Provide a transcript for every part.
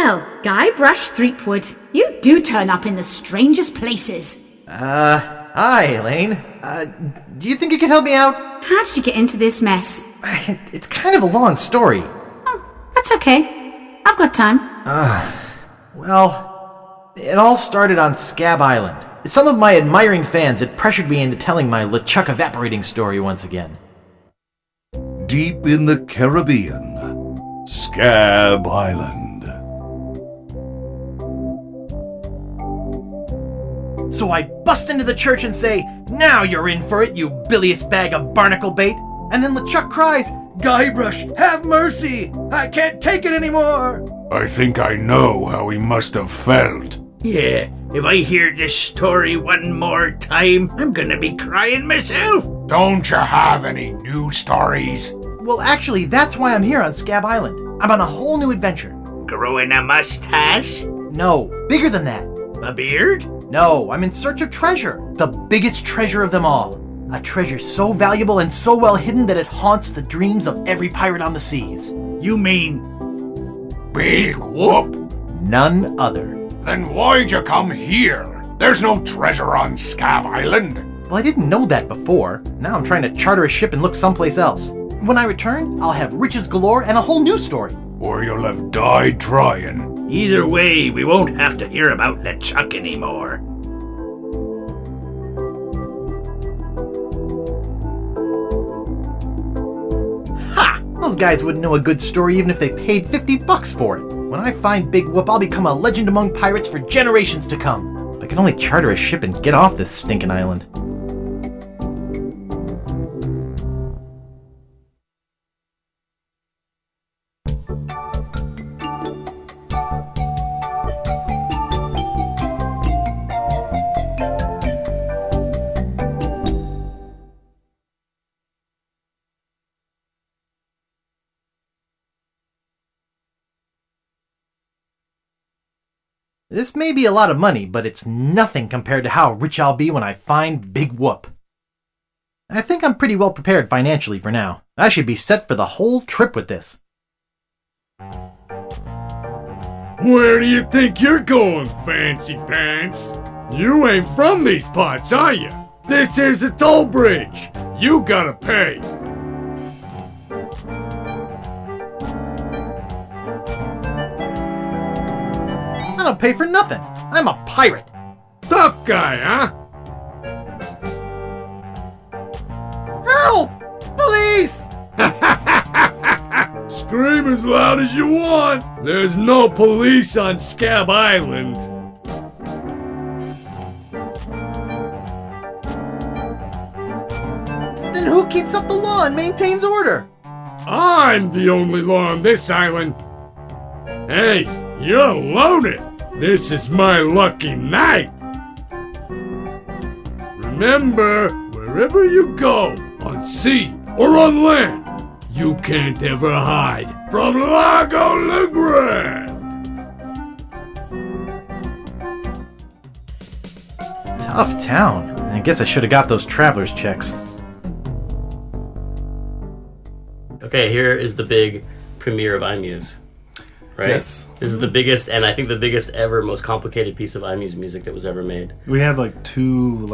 Well, Guybrush Threepwood, you do turn up in the strangest places. Hi, Elaine. Do you think you could help me out? How did you get into this mess? It's kind of a long story. Oh, that's okay. I've got time. Well, it all started on Scab Island. Some of my admiring fans had pressured me into telling my LeChuck evaporating story once again. Deep in the Caribbean, Scab Island. So I bust into the church and say, "Now you're in for it, you bilious bag of barnacle bait." And then LeChuck cries, "Guybrush, have mercy! I can't take it anymore!" I think I know how he must have felt. Yeah, if I hear this story one more time, I'm gonna be crying myself. Don't you have any new stories? Well, actually, that's why I'm here on Scab Island. I'm on a whole new adventure. Growing a mustache? No, bigger than that. A beard? No, I'm in search of treasure. The biggest treasure of them all. A treasure so valuable and so well hidden that it haunts the dreams of every pirate on the seas. You mean Big Whoop? None other. Then why'd you come here? There's no treasure on Scab Island. Well, I didn't know that before. Now I'm trying to charter a ship and look someplace else. When I return, I'll have riches galore and a whole new story. Or you'll have died trying. either way, we won't have to hear about LeChuck anymore. Ha! Those guys wouldn't know a good story even if they paid $50 for it. When I find Big Whoop, I'll become a legend among pirates for generations to come. I can only charter a ship and get off this stinking island. This may be a lot of money, but it's nothing compared to how rich I'll be when I find Big Whoop. I think I'm pretty well prepared financially for now. I should be set for the whole trip with this. Where do you think you're going, Fancy Pants? You ain't from these parts, are you? This is a toll bridge. You gotta pay. I don't pay for nothing. I'm a pirate. Tough guy, huh? Help! Police! Scream as loud as you want. There's no police on Scab Island. Then who keeps up the law and maintains order? I'm the only law on this island. Hey, you're loaded. This is my lucky night. Remember, wherever you go, on sea or on land, you can't ever hide from Largo LeGrand. Tough town. I guess I should have got those traveler's checks. Okay, here is the big premiere of iMuse. Right? Yes. This is the biggest, and I think the biggest ever, most complicated piece of iMuse music that was ever made. We had two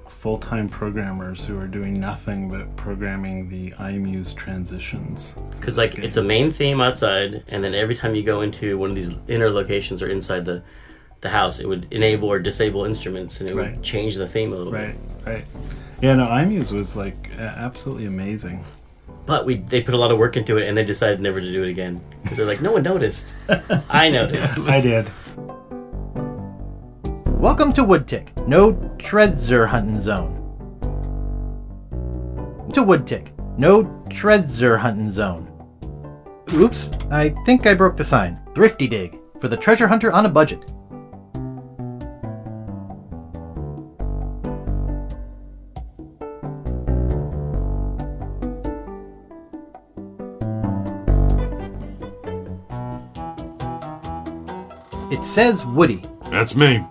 full-time programmers who are doing nothing but programming the iMuse transitions. Because it's a main theme outside, and then every time you go into one of these inner locations or inside the house, it would enable or disable instruments, and it would change the theme a little bit. Right. Yeah, no, iMuse was absolutely amazing. But they put a lot of work into it, and they decided never to do it again. Because they're like, no one noticed. I noticed. I did. Welcome to Woodtick. No treasure hunting zone. To Woodtick. No treasure hunting zone. Oops, I think I broke the sign. Thrifty dig. For the treasure hunter on a budget. It says Woody. That's me.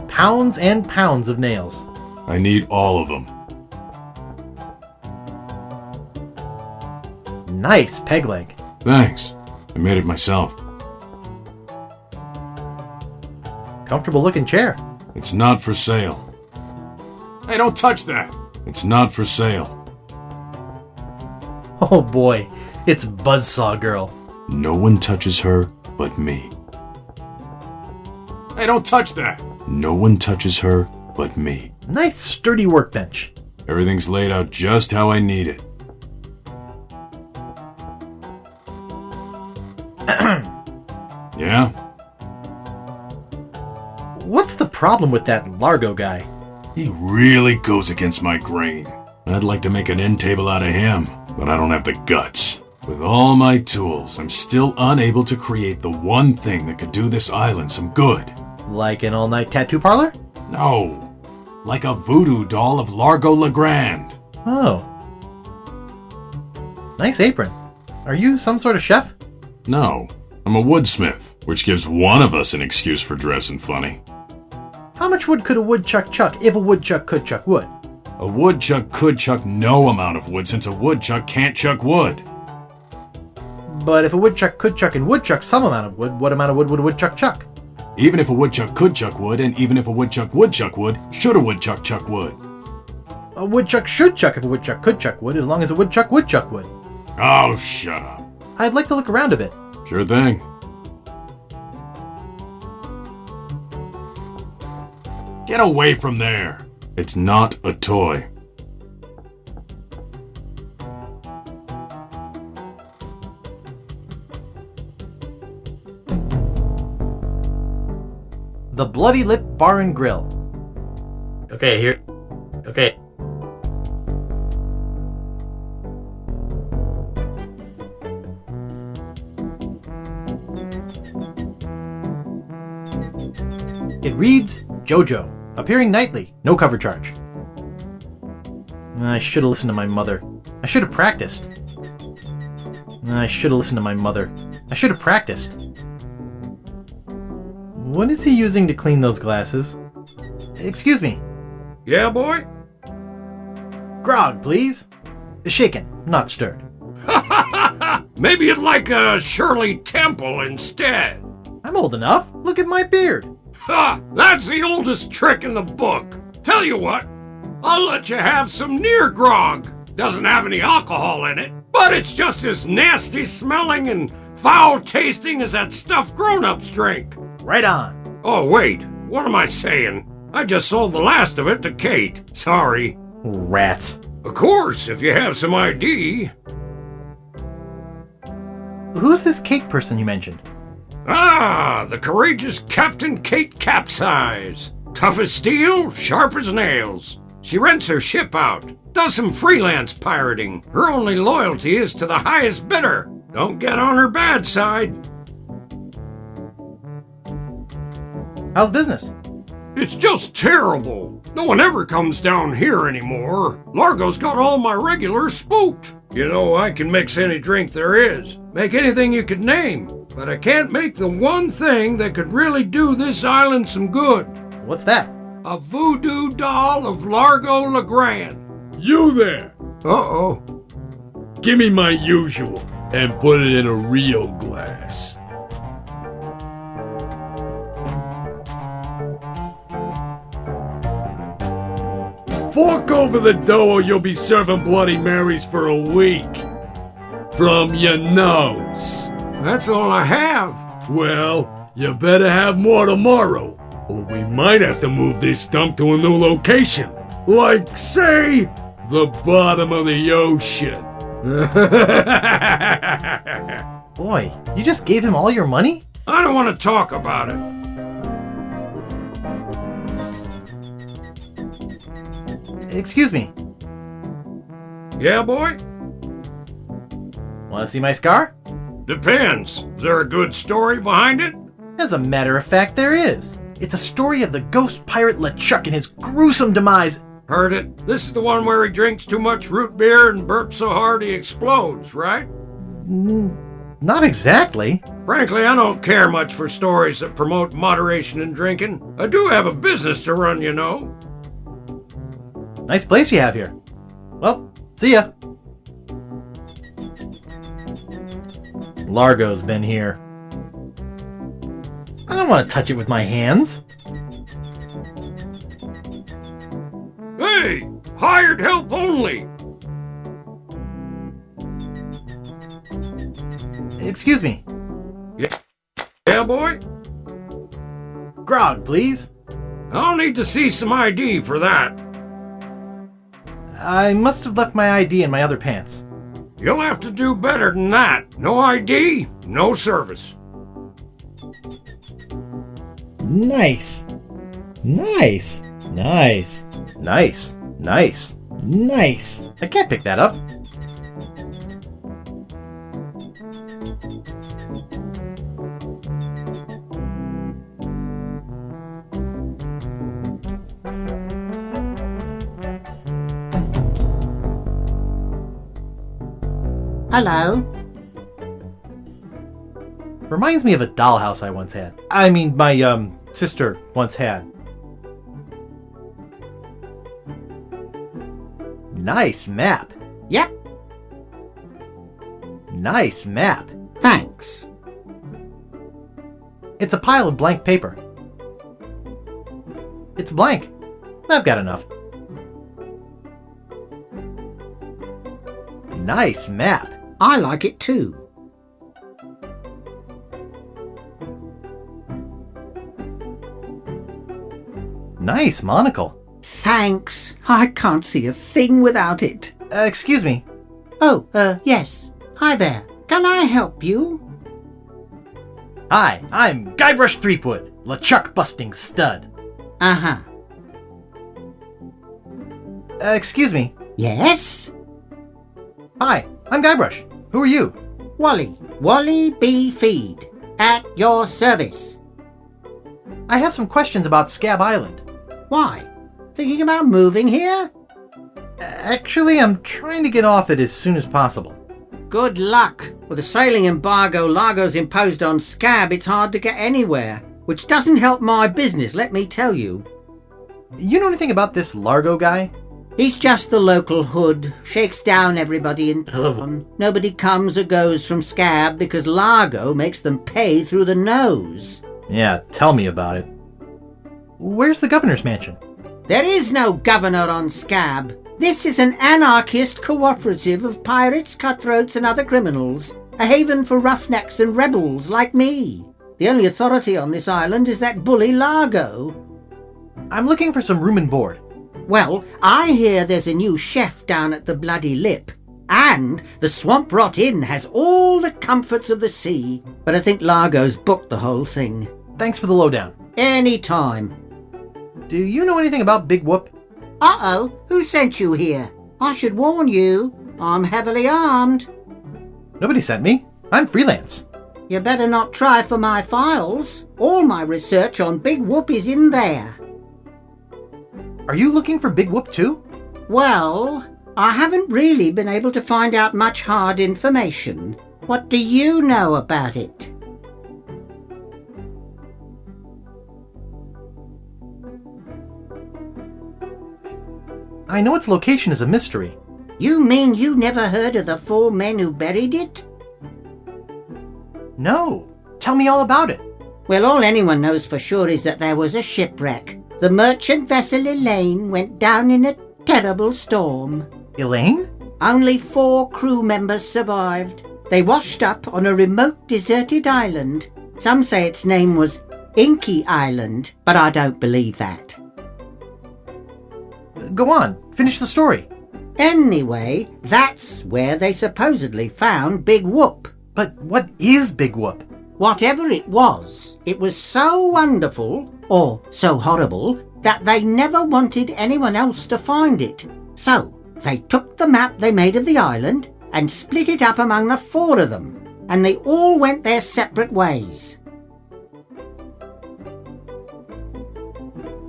Pounds and pounds of nails. I need all of them. Nice peg leg. Thanks. I made it myself. Comfortable looking chair. It's not for sale. Hey, don't touch that! It's not for sale. Oh boy, it's Buzzsaw Girl. No one touches her but me. Hey, don't touch that! No one touches her but me. Nice sturdy workbench. Everything's laid out just how I need it. Yeah? What's the problem with that Largo guy? He really goes against my grain. I'd like to make an end table out of him, but I don't have the guts. With all my tools, I'm still unable to create the one thing that could do this island some good. Like an all-night tattoo parlor? No, like a voodoo doll of Largo Legrand. Oh. Nice apron. Are you some sort of chef? No, I'm a woodsmith, which gives one of us an excuse for dressing funny. How much wood could a woodchuck chuck if a woodchuck could chuck wood? A woodchuck could chuck no amount of wood since a woodchuck can't chuck wood. But if a woodchuck could chuck and would chuck some amount of wood, what amount of wood would a woodchuck chuck? Even if a woodchuck could chuck wood, and even if a woodchuck would chuck wood, should a woodchuck chuck wood? A woodchuck should chuck if a woodchuck could chuck wood, as long as a woodchuck would chuck wood. Oh, shut up. I'd like to look around a bit. Sure thing. Get away from there. It's not a toy. The Bloody Lip Bar and Grill. Okay, here. Okay. It reads, JoJo, appearing nightly, no cover charge. I should have listened to my mother. I should have practiced. I should have listened to my mother. I should have practiced. What is he using to clean those glasses? Excuse me. Yeah, boy? Grog, please. Shaken, not stirred. Maybe you'd like a Shirley Temple instead. I'm old enough. Look at my beard. Ha! That's the oldest trick in the book. Tell you what, I'll let you have some near grog. Doesn't have any alcohol in it, but it's just as nasty smelling and foul tasting as that stuff grown-ups drink. Right on. Oh, wait, what am I saying? I just sold the last of it to Kate. Sorry. Rats. Of course, if you have some ID. Who's this Kate person you mentioned? Ah, the courageous Captain Kate Capsize. Tough as steel, sharp as nails. She rents her ship out, does some freelance pirating. Her only loyalty is to the highest bidder. Don't get on her bad side. How's business? It's just terrible. No one ever comes down here anymore. Largo's got all my regulars spooked. You know, I can mix any drink there is. Make anything you could name. But I can't make the one thing that could really do this island some good. What's that? A voodoo doll of Largo Legrand. You there! Uh-oh. Give me my usual, and put it in a real glass. Fork over the dough or you'll be serving Bloody Marys for a week. From your nose. That's all I have. Well, you better have more tomorrow, or we might have to move this stump to a new location. Like, say, the bottom of the ocean. Boy, you just gave him all your money? I don't want to talk about it. Excuse me. Yeah, boy? Want to see my scar? Depends. Is there a good story behind it? As a matter of fact, there is. It's a story of the ghost pirate LeChuck and his gruesome demise. Heard it. This is the one where he drinks too much root beer and burps so hard he explodes, right? Not exactly. Frankly, I don't care much for stories that promote moderation in drinking. I do have a business to run, you know. Nice place you have here. Well, see ya. Largo's been here. I don't want to touch it with my hands. Hey! Hired help only! Excuse me. Yeah, boy? Grog, please. I'll need to see some ID for that. I must have left my ID in my other pants. You'll have to do better than that. No ID, no service. Nice. Nice. Nice. Nice. Nice. Nice. I can't pick that up. Hello? Reminds me of a dollhouse I once had. I mean, my, sister once had. Nice map. Yep, Nice map. thanks. It's a pile of blank paper. It's blank. I've got enough. Nice map. I like it too. Nice monocle. Thanks. I can't see a thing without it. Excuse me. Oh, yes. Hi there. Can I help you? Hi, I'm Guybrush Threepwood, LeChuck busting stud. Uh-huh. Excuse me. Yes? Hi, I'm Guybrush. Who are you? Wally B. Feed. At your service. I have some questions about Scab Island. Why? Thinking about moving here? Actually, I'm trying to get off it as soon as possible. Good luck. With the sailing embargo Largo's imposed on Scab, it's hard to get anywhere. Which doesn't help my business, let me tell you. You know anything about this Largo guy? He's just the local hood. Shakes down everybody in town. Nobody comes or goes from Scab because Largo makes them pay through the nose. Yeah, tell me about it. Where's the governor's mansion? There is no governor on Scab. This is an anarchist cooperative of pirates, cutthroats and other criminals. A haven for roughnecks and rebels like me. The only authority on this island is that bully Largo. I'm looking for some room and board. Well, I hear there's a new chef down at the Bloody Lip. And the Swamp Rot Inn has all the comforts of the sea. But I think Largo's booked the whole thing. Thanks for the lowdown. Any time. Do you know anything about Big Whoop? Uh-oh, who sent you here? I should warn you, I'm heavily armed. Nobody sent me. I'm freelance. You better not try for my files. All my research on Big Whoop is in there. Are you looking for Big Whoop too? Well, I haven't really been able to find out much hard information. What do you know about it? I know its location is a mystery. You mean you never heard of the 4 men who buried it? No. Tell me all about it. Well, all anyone knows for sure is that there was a shipwreck. The merchant vessel Elaine went down in a terrible storm. Elaine? Only 4 crew members survived. They washed up on a remote deserted island. Some say its name was Inky Island, but I don't believe that. Go on. Finish the story. Anyway, that's where they supposedly found Big Whoop. But what is Big Whoop? Whatever it was so wonderful, or so horrible, that they never wanted anyone else to find it. So, they took the map they made of the island and split it up among the 4 of them, and they all went their separate ways.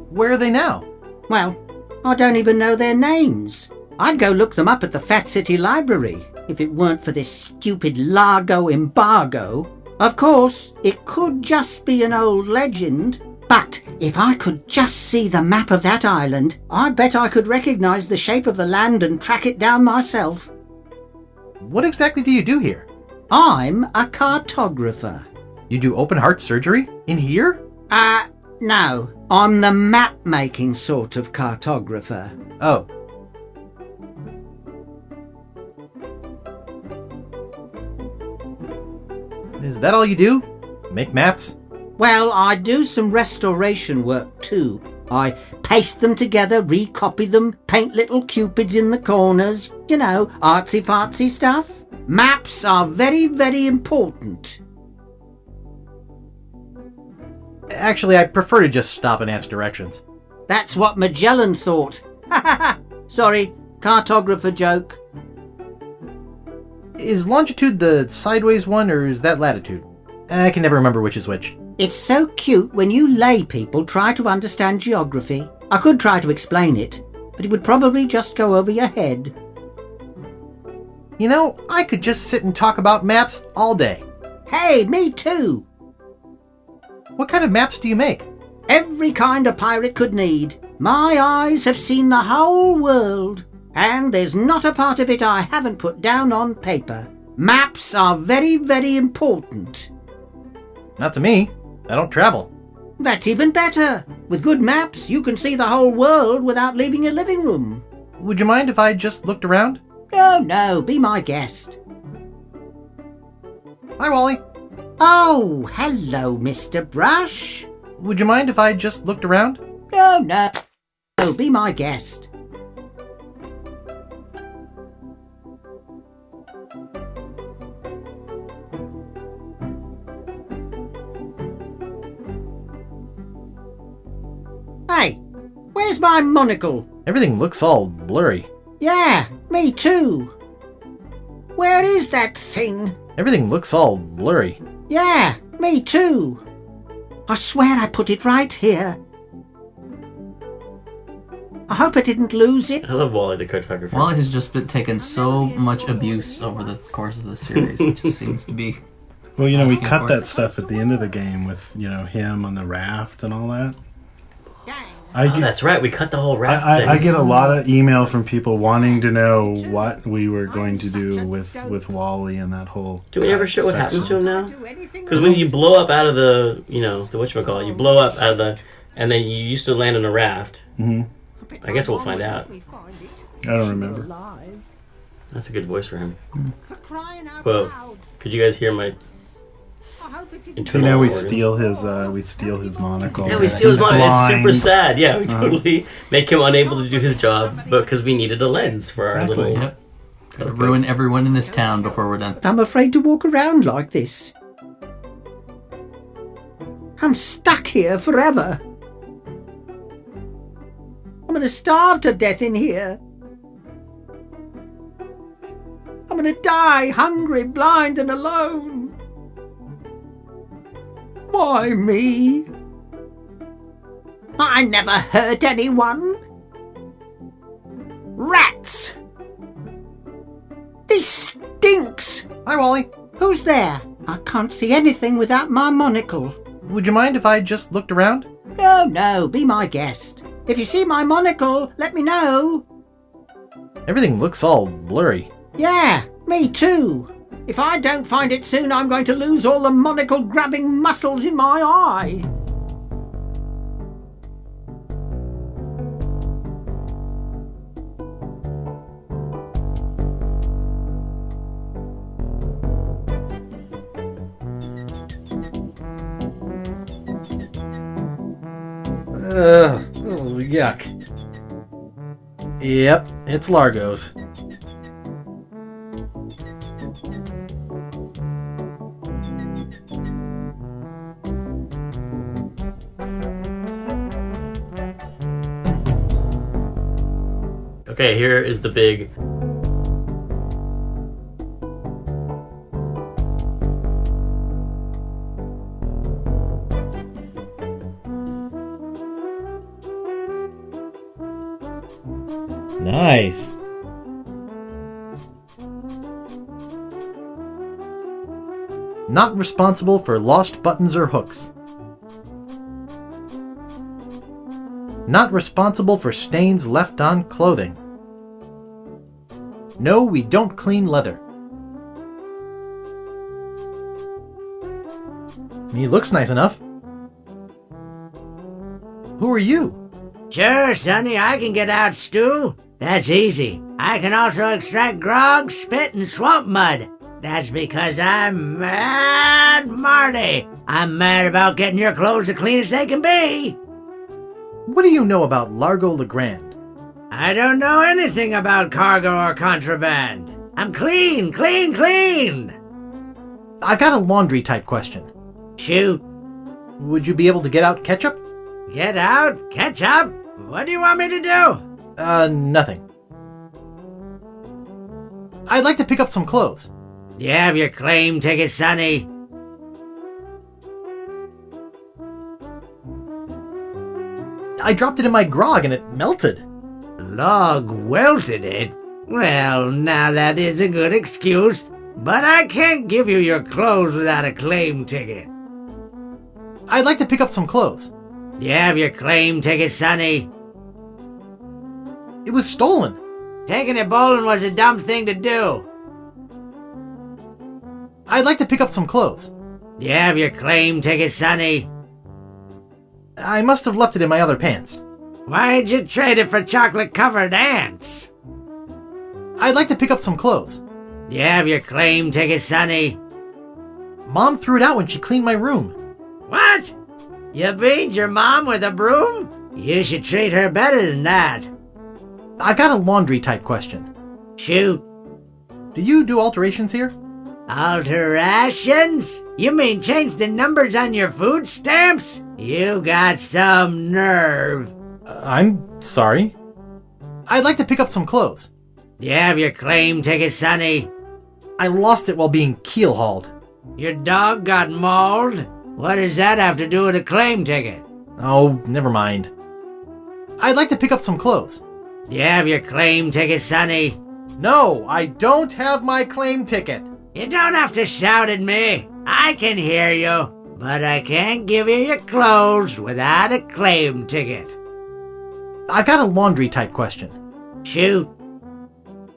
Where are they now? Well, I don't even know their names. I'd go look them up at the Fat City Library, if it weren't for this stupid Largo embargo. Of course, it could just be an old legend, But if I could just see the map of that island, I bet I could recognise the shape of the land and track it down myself. What exactly do you do here? I'm a cartographer. You do open heart surgery? In here? No. I'm the map-making sort of cartographer. Oh. Is that all you do? Make maps? Well, I do some restoration work too. I paste them together, recopy them, paint little cupids in the corners. You know, artsy-fartsy stuff. Maps are very, very important. Actually, I prefer to just stop and ask directions. That's what Magellan thought. Ha ha ha! Sorry, cartographer joke. Is longitude the sideways one, or is that latitude? I can never remember which is which. It's so cute when you lay people try to understand geography. I could try to explain it, but it would probably just go over your head. You know, I could just sit and talk about maps all day. Hey, me too! What kind of maps do you make? Every kind a pirate could need. My eyes have seen the whole world, and there's not a part of it I haven't put down on paper. Maps are very, very important. Not to me. I don't travel. That's even better. With good maps, you can see the whole world without leaving your living room. Would you mind if I just looked around? Oh, no, be my guest. Hi, Wally. Oh, hello, Mr. Brush. Would you mind if I just looked around? Oh, no. Oh, be my guest. Hey, where's my monocle? Everything looks all blurry. Yeah, me too. Where is that thing? Everything looks all blurry. Yeah, me too. I swear I put it right here. I hope I didn't lose it. I love Wally the cartographer. Wally has just been taking so much abuse over the course of the series. It just seems to be... Well, you know, we asking cut for that it. stuff at the end of the game with, you know, him on the raft and all that. Oh, that's right. We cut the whole raft thing. I get a lot of email from people wanting to know what we were going to do with Wally and that whole. Do we ever show what happens to section. him now? Because when you blow up out of the, you know, the whatchamacallit, you blow up out of the, and then you used to land on a raft. Mm-hmm. I guess we'll find out. I don't remember. That's a good voice for him. Whoa. Could you guys hear my See, internal now we organs? steal his monocle. Yeah, we steal his monocle. It's super blind. sad. Yeah, we totally make him unable to do his job, but because we needed a lens for our Exactly. little. Yep. Gotta ruin everyone in this town before we're done. I'm afraid to walk around like this. I'm stuck here forever. I'm going to starve to death in here. I'm going to die hungry, blind and alone. Why me? I never hurt anyone. Rats! This stinks! Hi, Wally. Who's there? I can't see anything without my monocle. Would you mind if I just looked around? No, no, be my guest. If you see my monocle, let me know. Everything looks all blurry. Yeah, me too. If I don't find it soon, I'm going to lose all the monocle-grabbing muscles in my eye. Oh, yuck. Yep, it's Largo's. Okay, here is the big. Nice. Not responsible for lost buttons or hooks. Not responsible for stains left on clothing. No, we don't clean leather. He looks nice enough. Who are you? Sure, Sonny, I can get out stew. That's easy. I can also extract grog, spit, and swamp mud. That's because I'm Mad Marty. I'm mad about getting your clothes the cleanest they can be. What do you know about Largo LeGrand? I don't know anything about cargo or contraband. I'm clean, clean, clean. I got a laundry type question. Shoot. Would you be able to get out ketchup? Get out? Ketchup? What do you want me to do? Nothing. I'd like to pick up some clothes. Do you have your claim ticket, Sonny? I dropped it in my grog and it melted. Log welted it? Well, now that is a good excuse, but I can't give you your clothes without a claim ticket. I'd like to pick up some clothes. Do you have your claim ticket, Sonny? It was stolen. Taking it bowling was a dumb thing to do. I'd like to pick up some clothes. Do you have your claim ticket, Sonny? I must have left it in my other pants. Why'd you trade it for chocolate-covered ants? I'd like to pick up some clothes. Do you have your claim ticket, Sonny? Mom threw it out when she cleaned my room. What? You beat your mom with a broom? You should treat her better than that. I got a laundry type question. Shoot. Do you do alterations here? Alterations? You mean change the numbers on your food stamps? You got some nerve. I'm sorry. I'd like to pick up some clothes. Do you have your claim ticket, Sonny? I lost it while being keel-hauled. Your dog got mauled? What does that have to do with a claim ticket? Oh, never mind. I'd like to pick up some clothes. Do you have your claim ticket, Sonny? No, I don't have my claim ticket. You don't have to shout at me. I can hear you. But I can't give you your clothes without a claim ticket. I got a laundry type question. Shoot.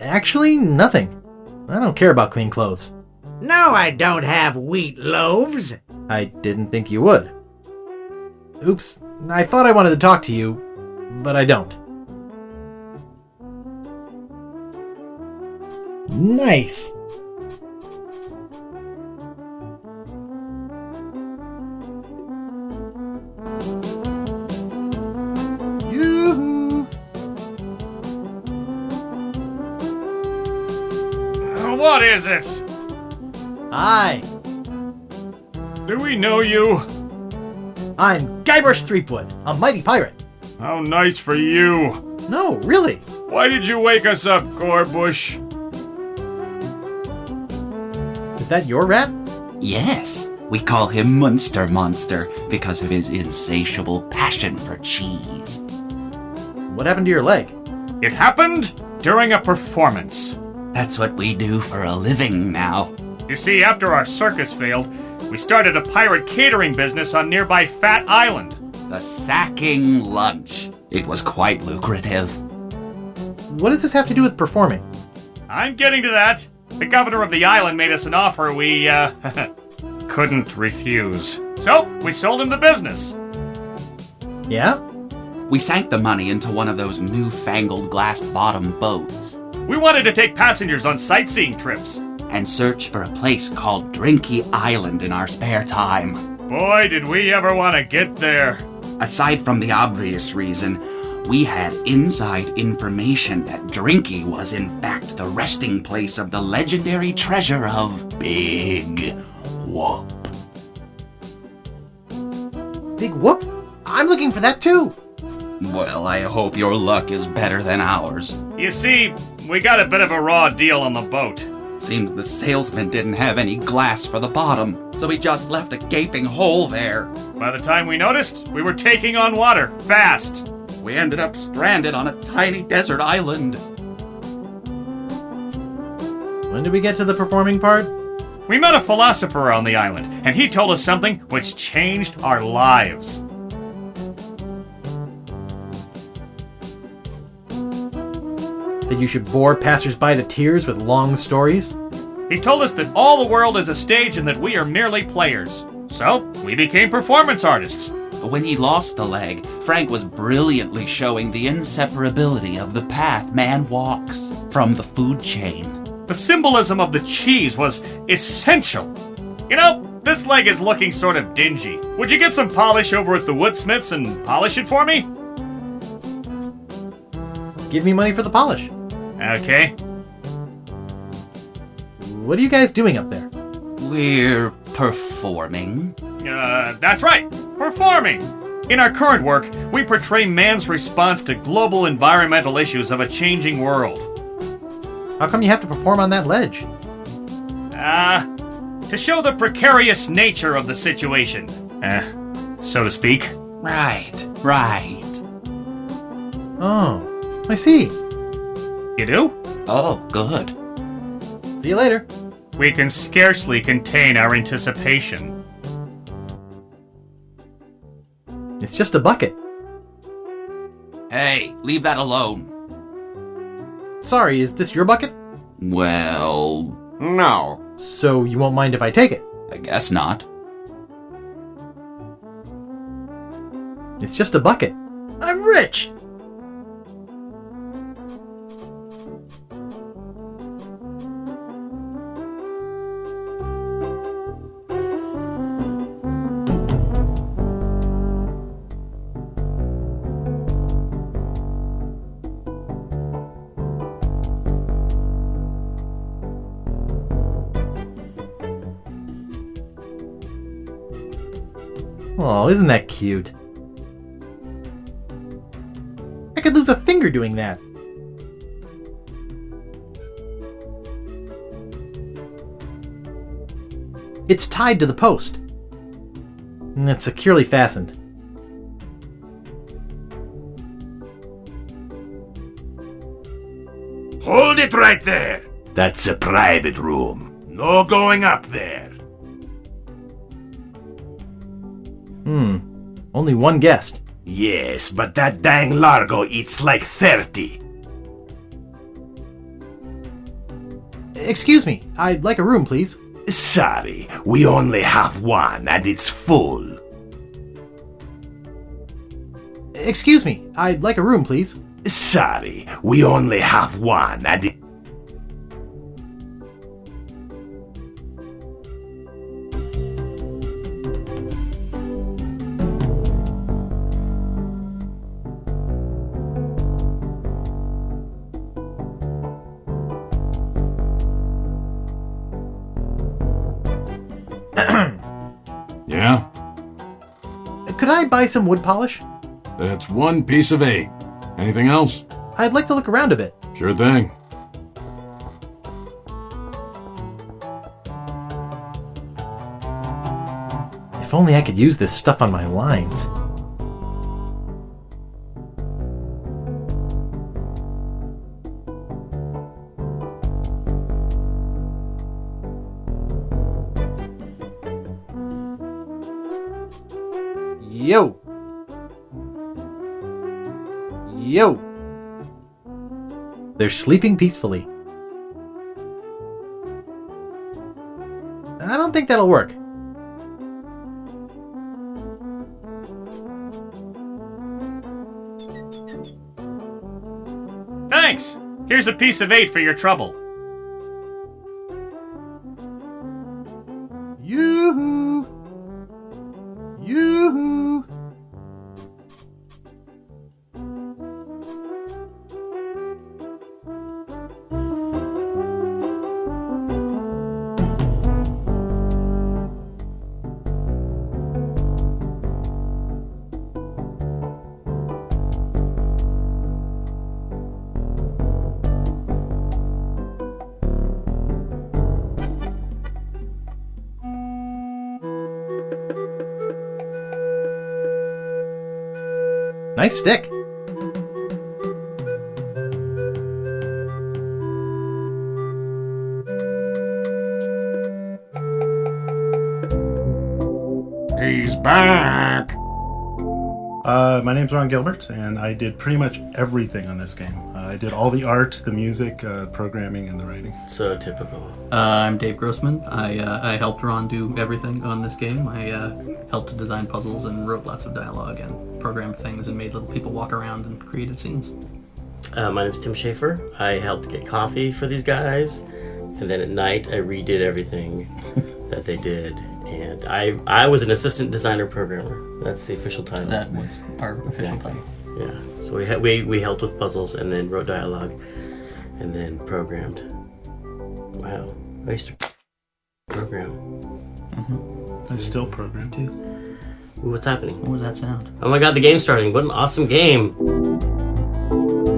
Actually, nothing. I don't care about clean clothes. No, I don't have wheat loaves. I didn't think you would. Oops, I thought I wanted to talk to you, but I don't. Nice. Yoo-hoo. What is it? Hi, Do we know you? I'm Guybrush Threepwood, a mighty pirate. How nice for you. No, really. Why did you wake us up, Gorbush? Is that your rat? Yes, we call him Munster Monster because of his insatiable passion for cheese. What happened to your leg? It happened during a performance. That's what we do for a living now. You see, after our circus failed, we started a pirate catering business on nearby Fat Island. The sacking lunch. It was quite lucrative. What does this have to do with performing? I'm getting to that. The governor of the island made us an offer we, couldn't refuse. So, we sold him the business. Yeah? We sank the money into one of those newfangled glass-bottom boats. We wanted to take passengers on sightseeing trips. And search for a place called Drinky Island in our spare time. Boy, did we ever want to get there. Aside from the obvious reason, we had inside information that Drinky was in fact the resting place of the legendary treasure of Big Whoop. Big Whoop? I'm looking for that too. Well, I hope your luck is better than ours. You see, we got a bit of a raw deal on the boat. Seems the salesman didn't have any glass for the bottom, so he just left a gaping hole there. By the time we noticed, we were taking on water, fast. We ended up stranded on a tiny desert island. When did we get to the performing part? We met a philosopher on the island, and he told us something which changed our lives. That you should bore passersby to tears with long stories? He told us that all the world is a stage and that we are merely players. So, we became performance artists. When he lost the leg, Frank was brilliantly showing the inseparability of the path man walks from the food chain. The symbolism of the cheese was essential. You know, this leg is looking sort of dingy. Would you get some polish over at the Woodsmiths and polish it for me? Give me money for the polish. Okay. What are you guys doing up there? We're performing. That's right. Performing. In our current work, we portray man's response to global environmental issues of a changing world. How come you have to perform on that ledge? To show the precarious nature of the situation. So to speak. Right. Oh, I see. You do? Oh, good. See you later. We can scarcely contain our anticipation. It's just a bucket. Hey, leave that alone. Sorry, is this your bucket? Well, No. So you won't mind if I take it? I guess not. It's just a bucket. I'm rich! Oh, isn't that cute? I could lose a finger doing that. It's tied to the post. And it's securely fastened. Hold it right there. That's a private room. No going up there. Only one guest. Yes, but that dang Largo eats like 30. Excuse me, I'd like a room, please. Sorry, we only have one and it's full. Excuse me, I'd like a room, please. Sorry, we only have one and it... Yeah? Could I buy some wood polish? That's 1 piece of 8. Anything else? I'd like to look around a bit. Sure thing. If only I could use this stuff on my lines. Yo! Yo! They're sleeping peacefully. I don't think that'll work. Thanks! Here's a piece of 8 for your trouble. Yoo-hoo! Yoo-hoo! Nice stick. He's back. My name's Ron Gilbert, and I did pretty much everything on this game. I did all the art, the music, programming, and the writing. So typical. I'm Dave Grossman. I helped Ron do everything on this game. I helped to design puzzles and wrote lots of dialogue and programmed things and made little people walk around and created scenes. My name's Tim Schaefer. I helped get coffee for these guys, and then at night I redid everything that they did. And I was an assistant designer programmer. That's the official title. That was our official title. Yeah. So we helped with puzzles and then wrote dialogue and then programmed. Wow. I used to program. I still program too. Ooh, what's happening? What was that sound? Oh my god, the game's starting. What an awesome game.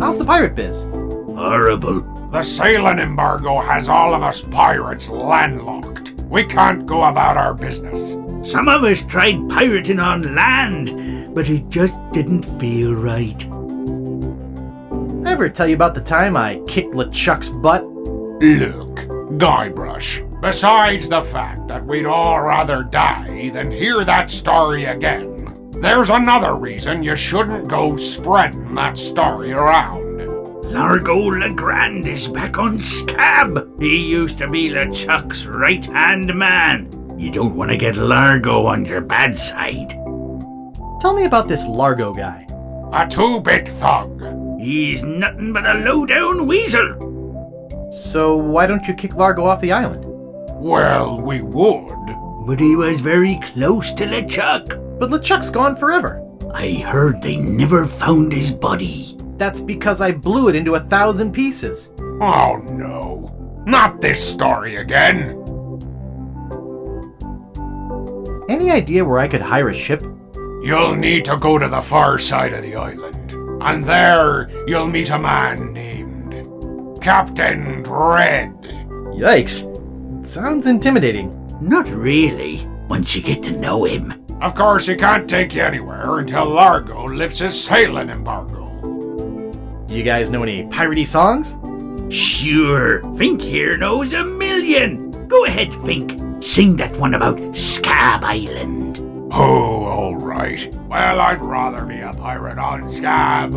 How's the pirate biz? Horrible. The sailing embargo has all of us pirates landlocked. We can't go about our business. Some of us tried pirating on land, but it just didn't feel right. I ever tell you about the time I kicked LeChuck's butt? Look, Guybrush, besides the fact that we'd all rather die than hear that story again, there's another reason you shouldn't go spreading that story around. Largo Legrand is back on Scab. He used to be LeChuck's right-hand man. You don't want to get Largo on your bad side. Tell me about this Largo guy. A two-bit thug. He's nothing but a low-down weasel. So why don't you kick Largo off the island? Well, we would. But he was very close to LeChuck. But LeChuck's gone forever. I heard they never found his body. That's because I blew it into 1,000 pieces. Oh no. Not this story again. Any idea where I could hire a ship? You'll need to go to the far side of the island. And there you'll meet a man named Captain Dread. Yikes. Sounds intimidating. Not really, once you get to know him. Of course, he can't take you anywhere until Largo lifts his sailing embargo. Do you guys know any piratey songs? Sure, Fink here knows a million. Go ahead, Fink. Sing that one about Scab Island. Oh, all right. Well, I'd rather be a pirate on Scab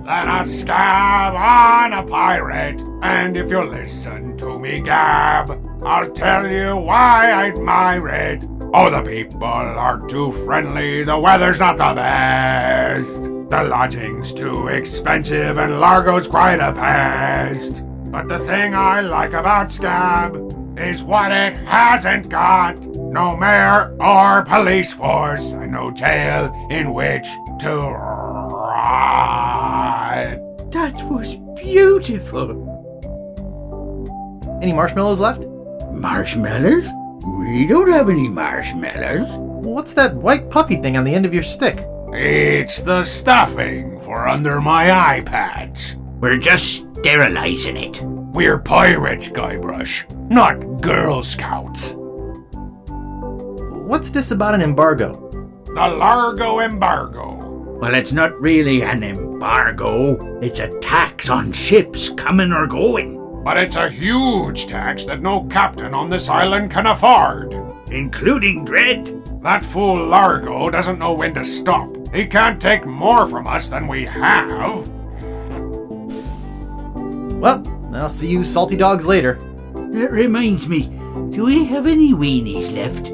than a scab on a pirate. And if you'll listen to me gab, I'll tell you why I admire it. Oh, the people are too friendly, the weather's not the best. The lodging's too expensive and Largo's quite a pest. But the thing I like about Scab is what it hasn't got. No mayor or police force and no jail in which to ride. That was beautiful. Any marshmallows left? Marshmallows? We don't have any marshmallows. What's that white puffy thing on the end of your stick? It's the stuffing for under my eye patch. We're just sterilizing it. We're pirates, Guybrush, not Girl Scouts. What's this about an embargo? The Largo embargo. Well, it's not really an embargo. It's a tax on ships coming or going. But it's a huge tax that no captain on this island can afford. Including Dread. That fool Largo doesn't know when to stop. He can't take more from us than we have. Well, I'll see you salty dogs later. That reminds me, do we have any weenies left?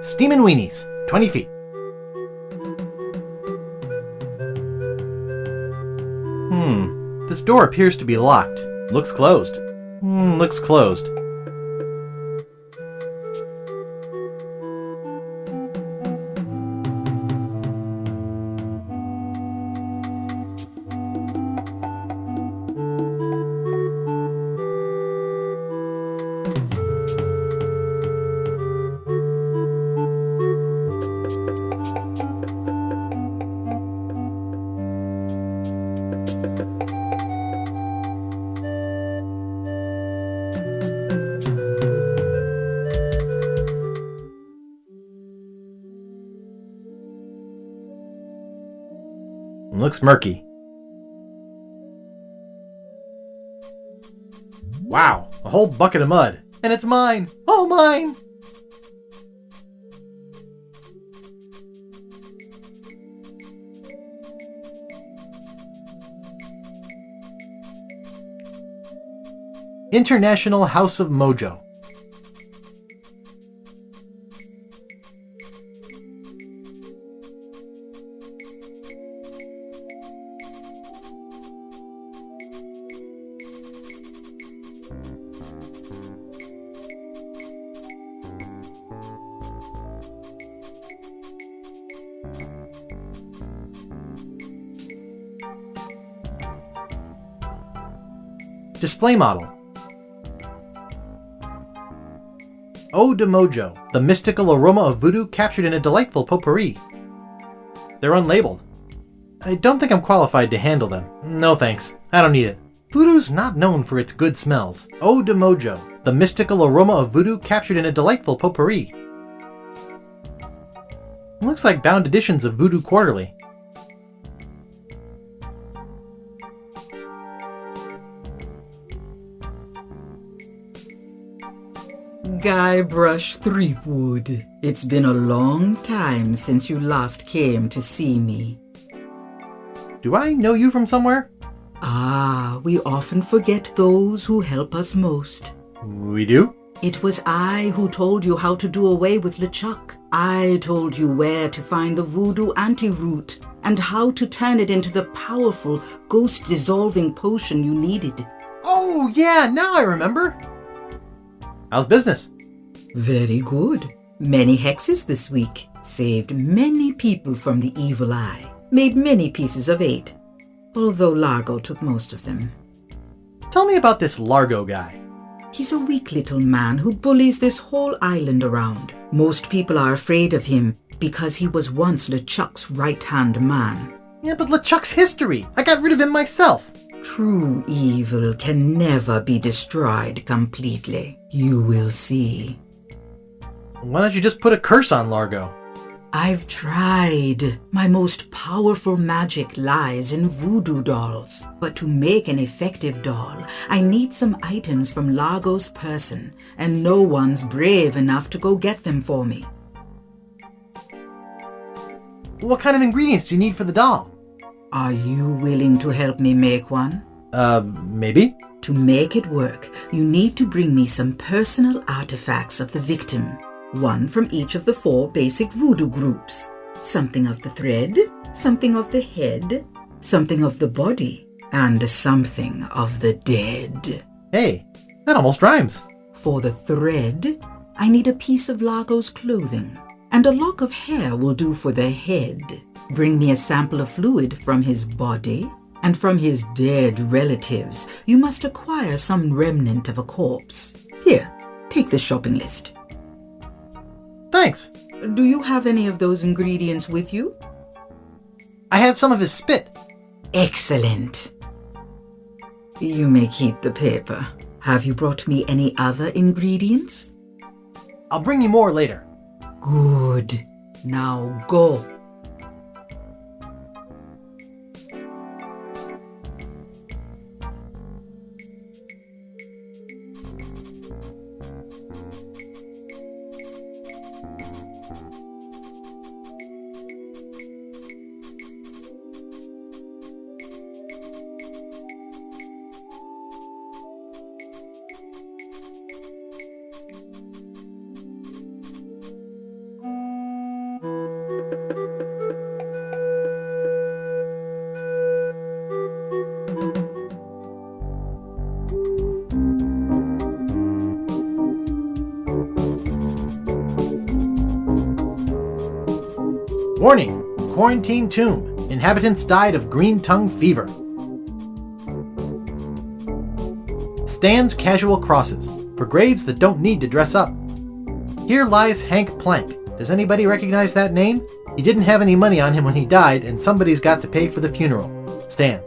Steamin' weenies, 20 feet. This door appears to be locked. Looks closed. Looks closed. Looks murky. Wow, a whole bucket of mud. And it's mine! All mine! International House of Mojo. Display model. Eau de Mojo, the mystical aroma of voodoo captured in a delightful potpourri. They're unlabeled. I don't think I'm qualified to handle them. No thanks, I don't need it. Voodoo's not known for its good smells. Eau de Mojo, the mystical aroma of voodoo captured in a delightful potpourri. It looks like bound editions of Voodoo Quarterly. Guybrush Threepwood, it's been a long time since you last came to see me. Do I know you from somewhere? Ah, we often forget those who help us most. We do? It was I who told you how to do away with LeChuck. I told you where to find the voodoo antiroot and how to turn it into the powerful, ghost-dissolving potion you needed. Oh, yeah, now I remember. How's business? Very good. Many hexes this week. Saved many people from the evil eye. Made many pieces of 8. Although Largo took most of them. Tell me about this Largo guy. He's a weak little man who bullies this whole island around. Most people are afraid of him because he was once LeChuck's right-hand man. Yeah, but LeChuck's history. I got rid of him myself. True evil can never be destroyed completely. You will see. Why don't you just put a curse on Largo? I've tried. My most powerful magic lies in voodoo dolls. But to make an effective doll, I need some items from Largo's person, and no one's brave enough to go get them for me. What kind of ingredients do you need for the doll? Are you willing to help me make one? Maybe? To make it work, you need to bring me some personal artifacts of the victim. One from each of the 4 basic voodoo groups. Something of the thread, something of the head, something of the body, and something of the dead. Hey, that almost rhymes. For the thread, I need a piece of Largo's clothing, and a lock of hair will do for the head. Bring me a sample of fluid from his body, and from his dead relatives, you must acquire some remnant of a corpse. Here, take the shopping list. Thanks. Do you have any of those ingredients with you? I have some of his spit. Excellent. You may keep the paper. Have you brought me any other ingredients? I'll bring you more later. Good. Now go. Warning! Quarantine tomb. Inhabitants died of green tongue fever. Stands casual crosses. For graves that don't need to dress up. Here lies Hank Plank. Does anybody recognize that name? He didn't have any money on him when he died, and somebody's got to pay for the funeral. Stan.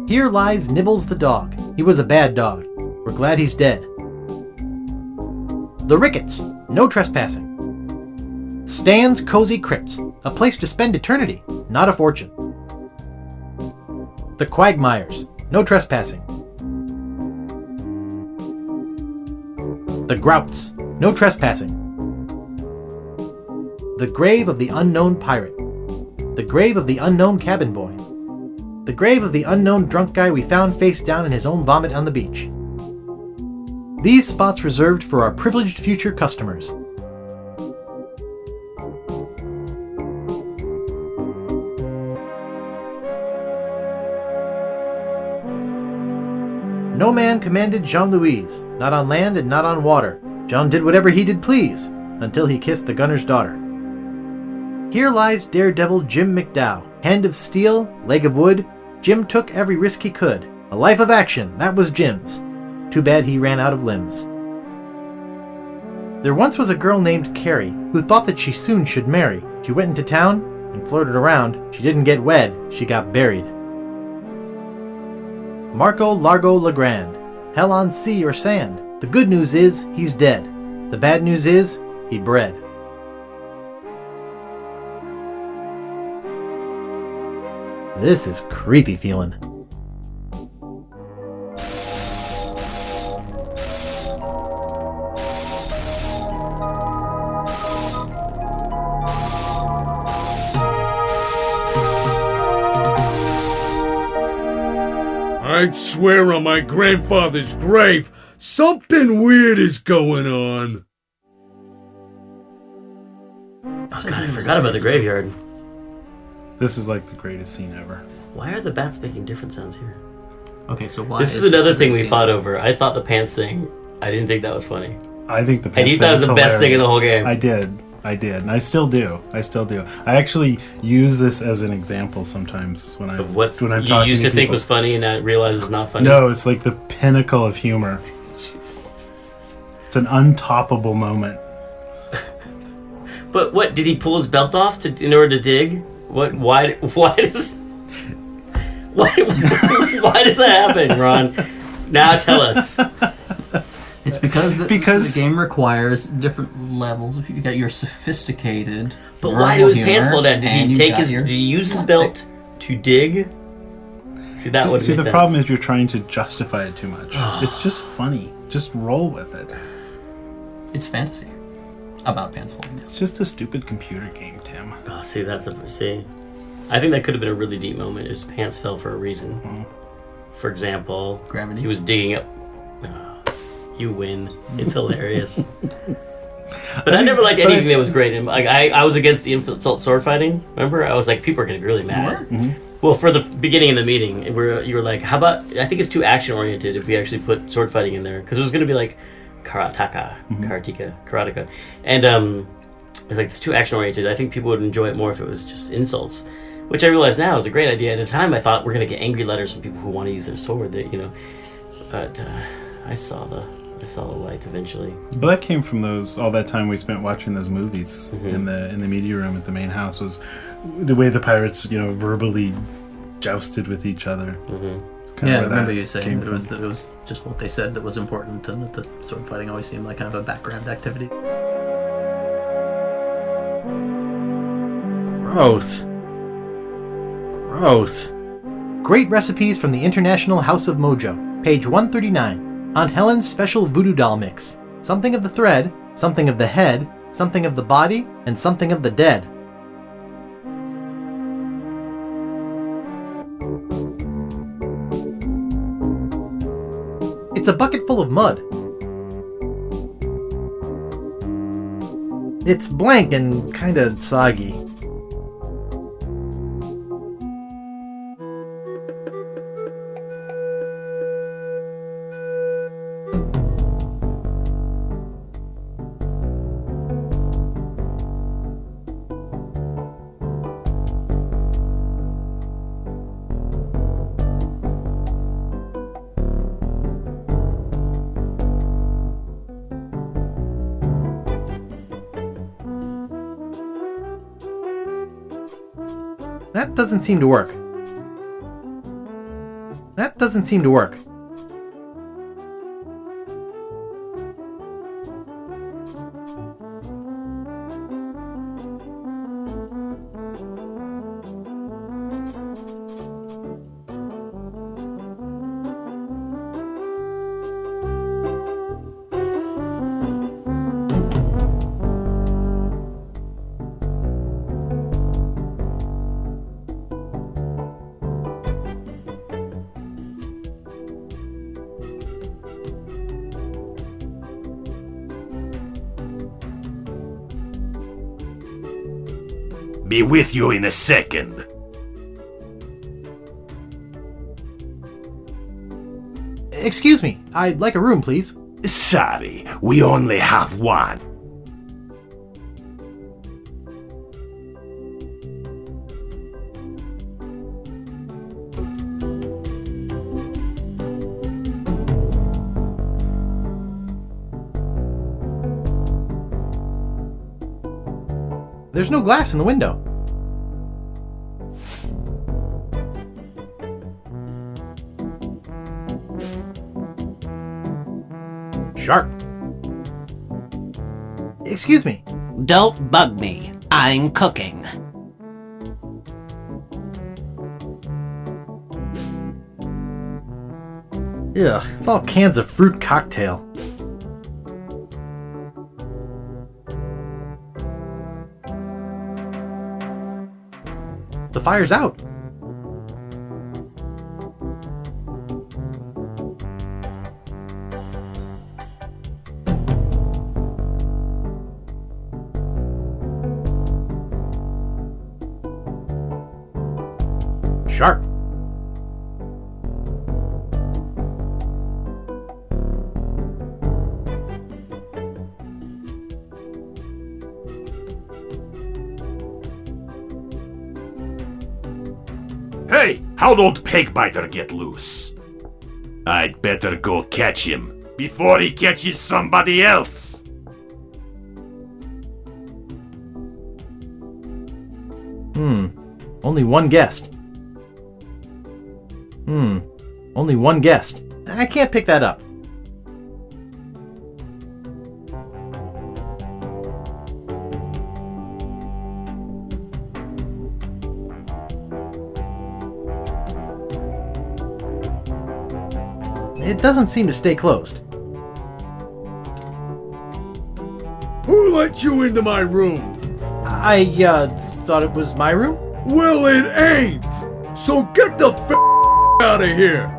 Here lies Nibbles the dog. He was a bad dog. We're glad he's dead. The Ricketts. No trespassing. Stan's Cozy Crypts, a place to spend eternity, not a fortune. The Quagmires, no trespassing. The Grouts. No trespassing. The Grave of the Unknown Pirate. The Grave of the Unknown Cabin Boy. The grave of the unknown drunk guy we found face down in his own vomit on the beach. These spots reserved for our privileged future customers. No man commanded Jean-Louise, not on land and not on water. Jean did whatever he did please, until he kissed the gunner's daughter. Here lies daredevil Jim McDowell, hand of steel, leg of wood. Jim took every risk he could. A life of action, that was Jim's. Too bad he ran out of limbs. There once was a girl named Carrie, who thought that she soon should marry. She went into town and flirted around. She didn't get wed, she got buried. Marco Largo Legrand, hell on sea or sand. The good news is, he's dead. The bad news is, he bred. This is creepy feeling. I'd swear on my grandfather's grave, something weird is going on. Oh god, I forgot about the graveyard. This is like the greatest scene ever. Why are the bats making different sounds here? Okay, so why? This is another thing we fought over. I thought the pants thing, I didn't think that was funny. I think the pants and you thought it was the best thing in the whole game. I did. And I still do. I actually use this as an example sometimes when I'm talking to people. You used to think was funny and now realize it's not funny? No, it's like the pinnacle of humor. It's an untoppable moment. But what, did he pull his belt off in order to dig? Why does that happen, Ron? Now tell us. It's because the game requires different levels. If you got your sophisticated, but why do his pants fall down? Did he use his belt to dig? See, the problem is you're trying to justify it too much. It's just funny. Just roll with it. It's fantasy about pants falling down. It's just a stupid computer game, Tim. Oh, see, I think that could have been a really deep moment. His pants fell for a reason. Mm-hmm. For example, gravity. He was digging up. You win. It's hilarious. But I never liked anything that was great. And I was against the insult sword fighting. Remember, I was like, people are getting really mad. Mm-hmm. Well, for the beginning of the meeting, you were like, how about? I think it's too action oriented if we actually put sword fighting in there because it was going to be like karateka, and it's like it's too action oriented. I think people would enjoy it more if it was just insults, which I realize now is a great idea. At the time, I thought we're going to get angry letters from people who want to use their sword. But I saw the light eventually. Well, that came from all that time we spent watching those movies in the media room at the main house. Was the way the pirates, verbally jousted with each other. Mm-hmm. Yeah, I remember you saying that it was just what they said that was important, and that the sword fighting always seemed like kind of a background activity. Gross. Great recipes from the International House of Mojo, page 139. Aunt Helen's special voodoo doll mix. Something of the thread, something of the head, something of the body, and something of the dead. It's a bucket full of mud. It's blank and kinda soggy. That doesn't seem to work. Be with you in a second. Excuse me, I'd like a room, please. Sorry, we only have one. There's no glass in the window. Sharp. Excuse me. Don't bug me. I'm cooking. Ugh, it's all cans of fruit cocktail. The fire's out. Sharp. Hey, how'd old Pegbiter get loose? I'd better go catch him before he catches somebody else. Only one guest. Only one guest. I can't pick that up. It doesn't seem to stay closed. Who let you into my room? I thought it was my room? Well, it ain't! So get the out of here!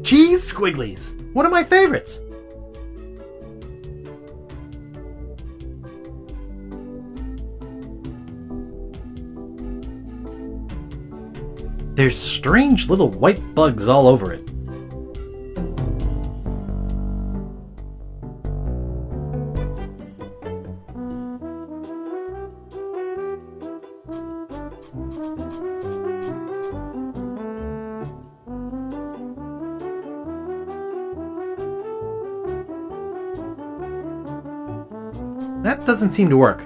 Cheese squigglies! One of my favorites! There's strange little white bugs all over it. That doesn't seem to work.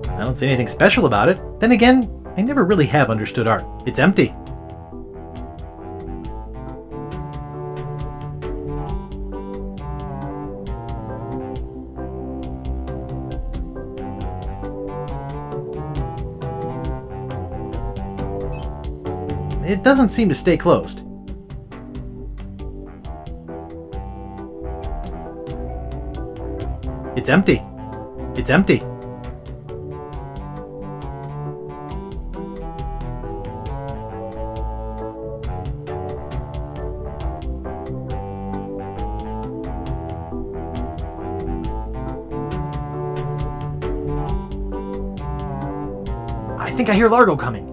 I don't see anything special about it. Then again, I never really have understood art. It's empty. It doesn't seem to stay closed. It's empty. It's empty. I think I hear Largo coming.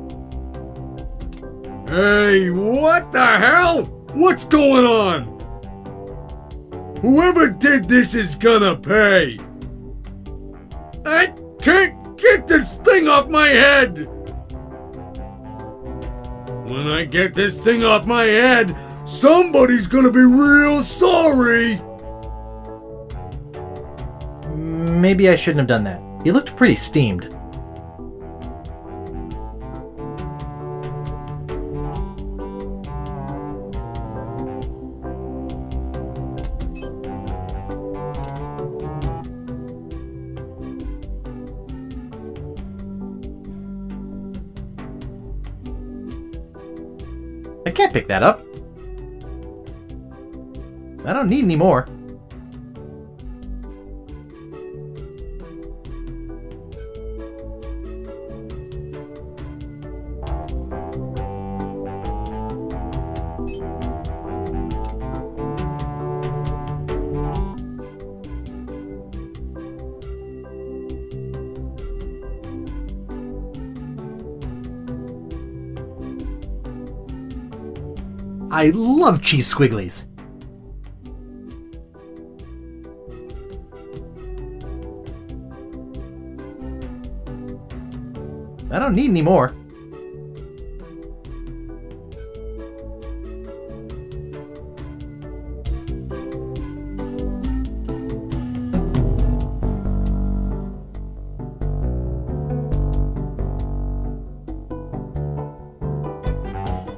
Hey, what the hell? What's going on? Whoever did this is gonna pay. I can't get this thing off my head. When I get this thing off my head, Somebody's gonna be real sorry! Maybe I shouldn't have done that. He looked pretty steamed. I can't pick that up. I don't need any more. I love cheese squigglies. I don't need any more.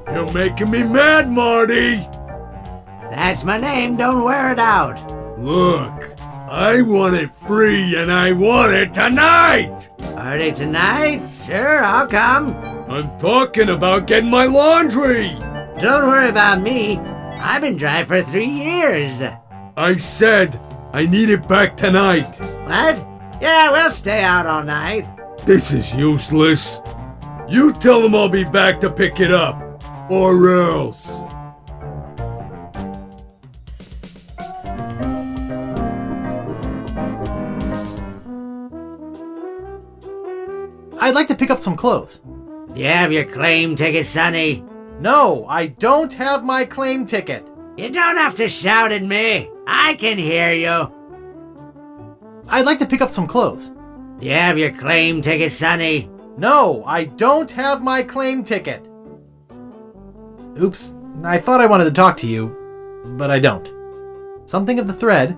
You're making me mad, Marty! That's my name, don't wear it out. Look, I want it free and I want it tonight! Party tonight? Sure, I'll come. I'm talking about getting my laundry! Don't worry about me. I've been dry for 3 years. I said I need it back tonight. What? Yeah, we'll stay out all night. This is useless. You tell them I'll be back to pick it up. Or else. I'd like to pick up some clothes. Do you have your claim ticket, Sonny? No, I don't have my claim ticket. You don't have to shout at me. I can hear you. I'd like to pick up some clothes. Do you have your claim ticket, Sonny? No, I don't have my claim ticket. Oops, I thought I wanted to talk to you, but I don't. Something of the thread.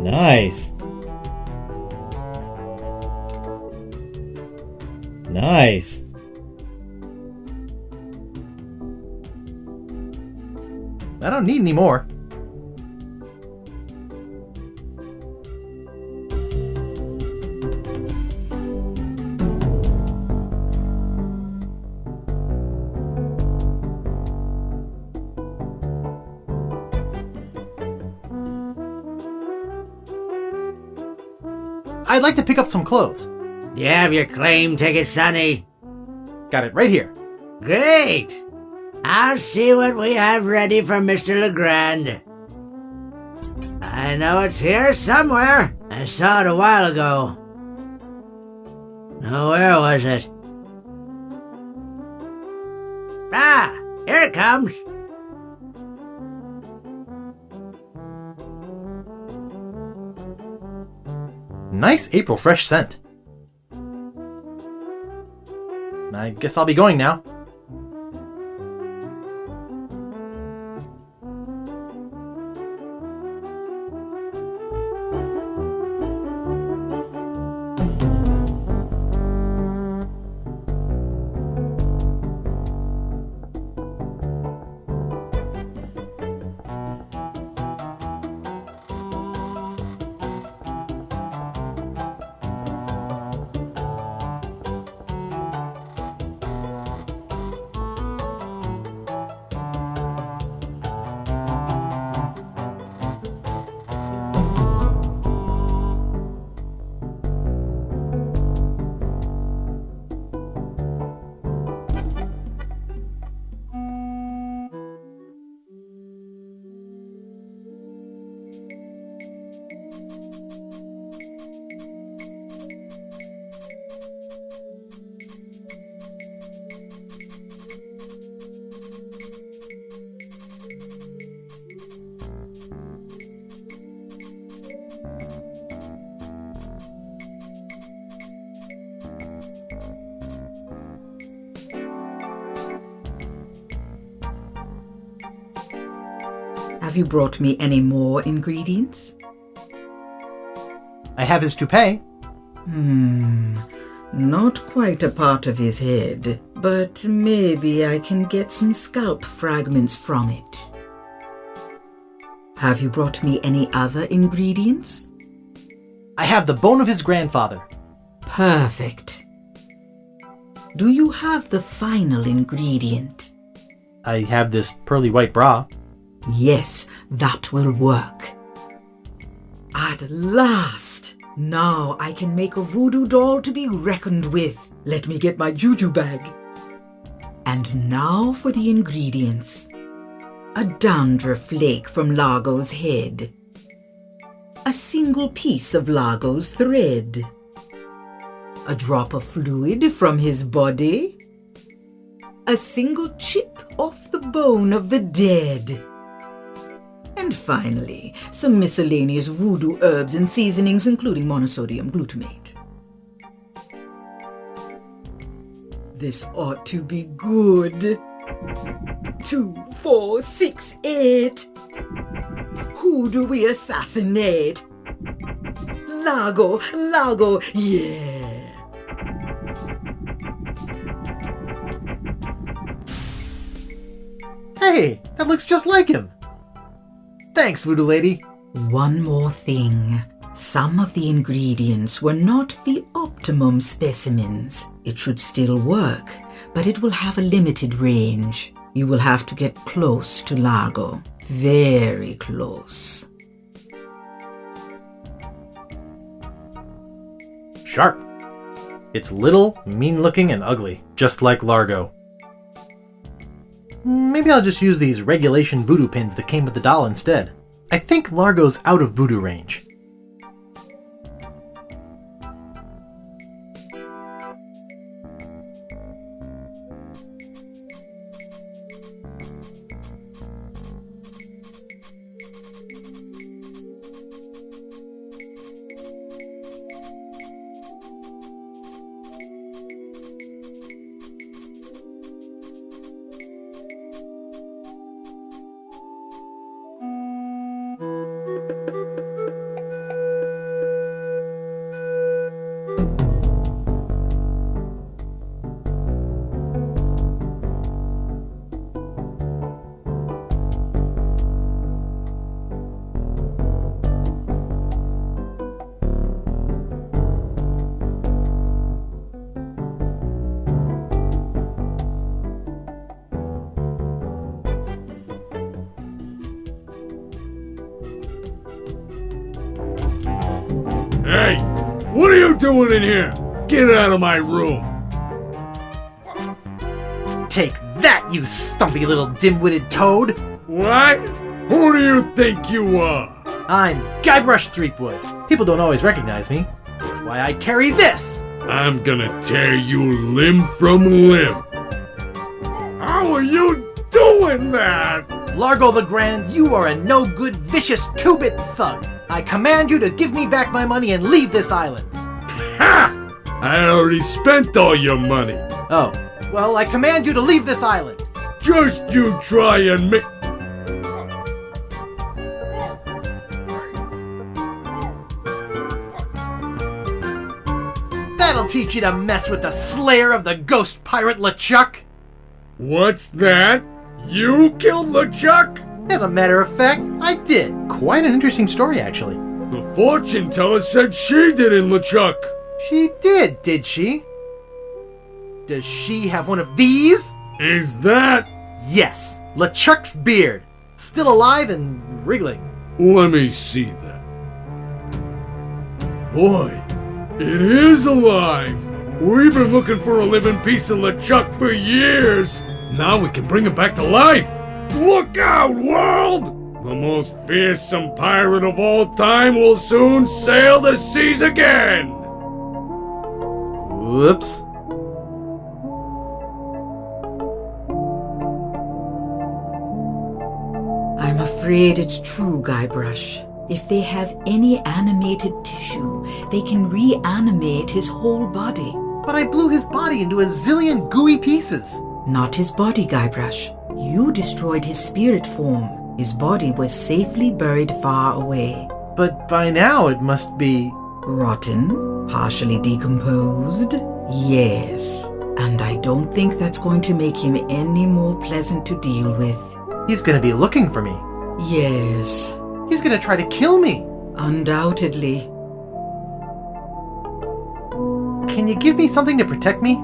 Nice. Nice. I don't need any more. I'd like to pick up some clothes. Do you have your claim ticket, Sonny? Got it right here. Great. I'll see what we have ready for Mr. Legrand. I know it's here somewhere. I saw it a while ago. Now, where was it? Ah, here it comes. Nice April fresh scent. I guess I'll be going now. Have you brought me any more ingredients? I have his toupee. Not quite a part of his head, but maybe I can get some scalp fragments from it. Have you brought me any other ingredients? I have the bone of his grandfather. Perfect. Do you have the final ingredient? I have this pearly white bra. Yes, that will work. At last! Now I can make a voodoo doll to be reckoned with. Let me get my juju bag. And now for the ingredients. A dandruff flake from Largo's head. A single piece of Largo's thread. A drop of fluid from his body. A single chip off the bone of the dead. And finally, some miscellaneous voodoo herbs and seasonings, including monosodium glutamate. This ought to be good. 2, 4, 6, 8. Who do we assassinate? Largo, Largo, yeah. Hey, that looks just like him. Thanks, Voodoo Lady. One more thing. Some of the ingredients were not the optimum specimens. It should still work, but it will have a limited range. You will have to get close to Largo. Very close. Sharp. It's little, mean-looking, and ugly, just like Largo. Maybe I'll just use these regulation voodoo pins that came with the doll instead. I think Largo's out of voodoo range. Hey, what are you doing in here? Get out of my room. Take that, you stumpy little dim-witted toad! What? Who do you think you are? I'm Guybrush Threepwood. People don't always recognize me. That's why I carry this! I'm gonna tear you limb from limb. How are you doing that? Largo the Grand, you are a no-good, vicious, two-bit thug. I command you to give me back my money and leave this island. Ha! I already spent all your money. Oh, well, I command you to leave this island. Just you try and make... That'll teach you to mess with the slayer of the ghost pirate LeChuck. What's that? You killed LeChuck? As a matter of fact, I did. Quite an interesting story, actually. The fortune teller said she did in LeChuck. She did she? Does she have one of these? Is that... Yes, LeChuck's beard. Still alive and wriggling. Let me see that. Boy, it is alive. We've been looking for a living piece of LeChuck for years. Now we can bring him back to life. Look out, world! The most fearsome pirate of all time will soon sail the seas again! Whoops. I'm afraid it's true, Guybrush. If they have any animated tissue, they can reanimate his whole body. But I blew his body into a zillion gooey pieces. Not his body, Guybrush. You destroyed his spirit form. His body was safely buried far away. But by now it must be... Rotten? Partially decomposed? Yes. And I don't think that's going to make him any more pleasant to deal with. He's gonna be looking for me. Yes. He's gonna try to kill me. Undoubtedly. Can you give me something to protect me?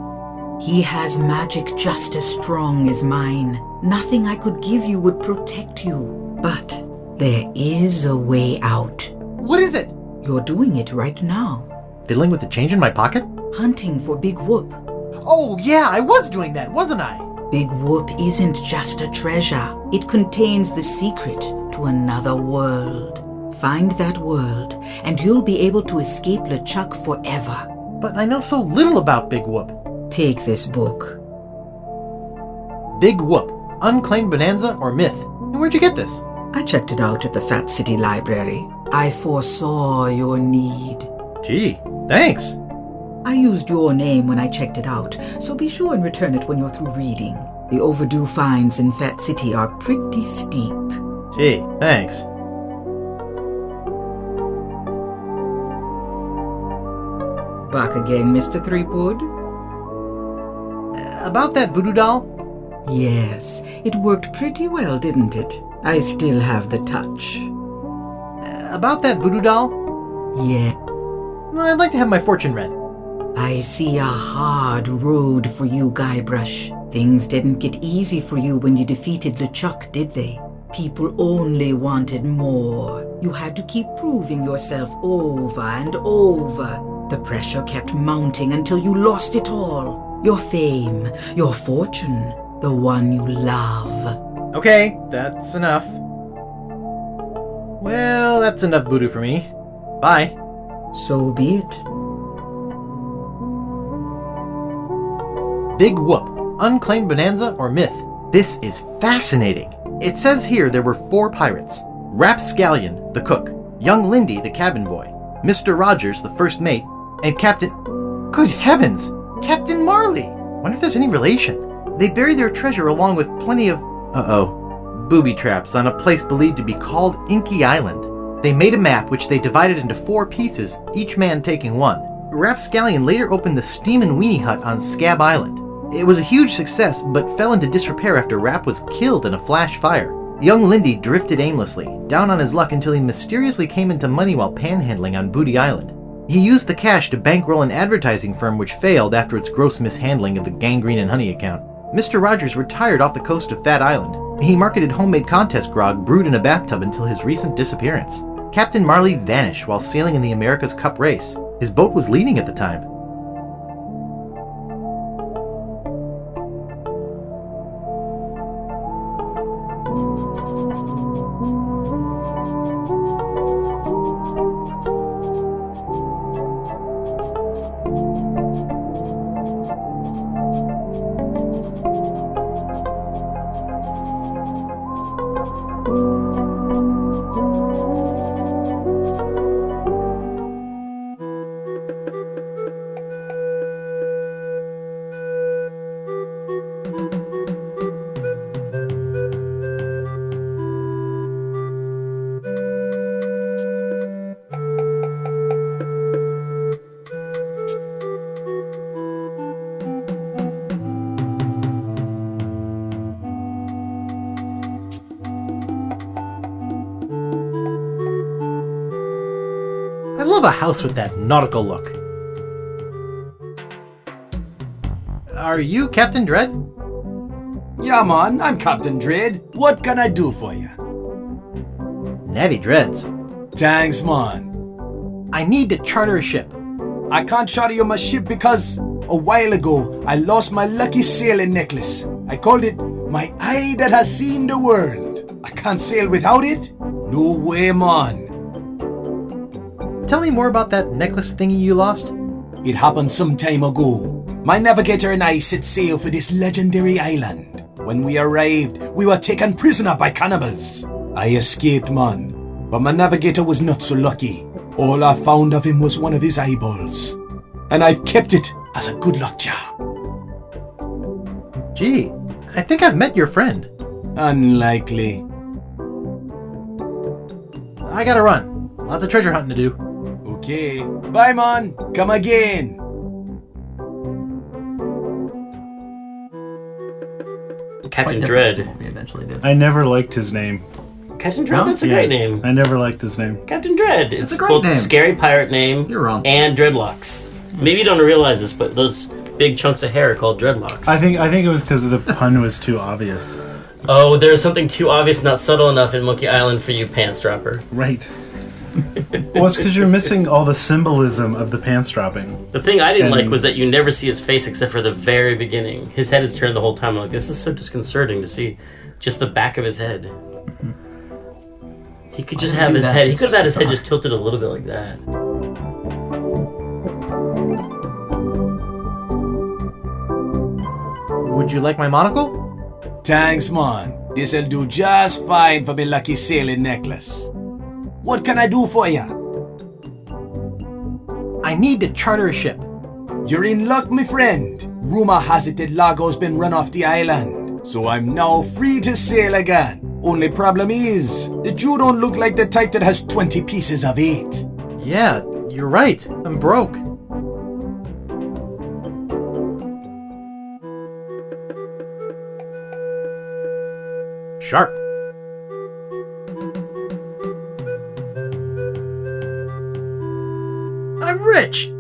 He has magic just as strong as mine. Nothing I could give you would protect you. But there is a way out. What is it? You're doing it right now. Fiddling with the change in my pocket? Hunting for Big Whoop. Oh yeah, I was doing that, wasn't I? Big Whoop isn't just a treasure. It contains the secret to another world. Find that world, and you'll be able to escape LeChuck forever. But I know so little about Big Whoop. Take this book. Big Whoop, Unclaimed Bonanza or Myth. And where'd you get this? I checked it out at the Fat City Library. I foresaw your need. Gee, thanks. I used your name when I checked it out, so be sure and return it when you're through reading. The overdue fines in Fat City are pretty steep. Gee, thanks. Back again, Mr. Threepwood? About that voodoo doll? Yes, it worked pretty well, didn't it? I still have the touch. About that voodoo doll? Yeah. I'd like to have my fortune read. I see a hard road for you, Guybrush. Things didn't get easy for you when you defeated LeChuck, did they? People only wanted more. You had to keep proving yourself over and over. The pressure kept mounting until you lost it all. Your fame, your fortune, the one you love. Okay, that's enough. Well, that's enough voodoo for me. Bye. So be it. Big Whoop, Unclaimed Bonanza or Myth. This is fascinating. It says here there were 4 pirates. Rapscallion, the cook, young Lindy, the cabin boy, Mr. Rogers, the first mate, and Captain... Good heavens! Captain Marley! Wonder if there's any relation. They buried their treasure along with plenty of... booby traps on a place believed to be called Inky Island. They made a map which they divided into 4 pieces, each man taking one. Rapscallion later opened the Steam and Weenie Hut on Scab Island. It was a huge success, but fell into disrepair after Rap was killed in a flash fire. Young Lindy drifted aimlessly, down on his luck until he mysteriously came into money while panhandling on Booty Island. He used the cash to bankroll an advertising firm which failed after its gross mishandling of the gangrene and honey account. Mr. Rogers retired off the coast of Fat Island. He marketed homemade contest grog brewed in a bathtub until his recent disappearance. Captain Marley vanished while sailing in the America's Cup race. His boat was leading at the time. I love a house with that nautical look. Are you Captain Dread? Yeah, man, I'm Captain Dread. What can I do for you? Natty Dreads. Thanks, man. I need to charter a ship. I can't charter you my ship because a while ago I lost my lucky sailing necklace. I called it my eye that has seen the world. I can't sail without it? No way, man. Tell me more about that necklace thingy you lost. It happened some time ago. My navigator and I set sail for this legendary island. When we arrived, we were taken prisoner by cannibals. I escaped, man, but my navigator was not so lucky. All I found of him was one of his eyeballs. And I've kept it as a good luck charm. Gee, I think I've met your friend. Unlikely. I gotta run. Lots of treasure hunting to do. Okay. Bye, man. Come again. Captain Dread. We eventually did. I never liked his name. Captain Dread? That's a great name. I never liked his name. Captain Dread. It's a great both name. scary pirate name You're wrong. and dreadlocks. Maybe you don't realize this, but those big chunks of hair are called dreadlocks. I think it was because the pun was too obvious. Oh, there's something too obvious, not subtle enough in Monkey Island for you, pants dropper. Right. Well, it's because you're missing all the symbolism of the pants dropping. The thing I didn't like was that you never see his face except for the very beginning. His head is turned the whole time. I'm like, this is so disconcerting to see just the back of his head. He could just have his head. He could have had his head just tilted a little bit like that. Would you like my monocle? Thanks, man. This'll do just fine for me lucky sailing necklace. What can I do for ya? I need to charter a ship. You're in luck, my friend. Rumor has it that Largo's been run off the island, so I'm now free to sail again. Only problem is that you don't look like the type that has 20 pieces of it. Yeah, you're right. I'm broke. Sharp. I'm rich.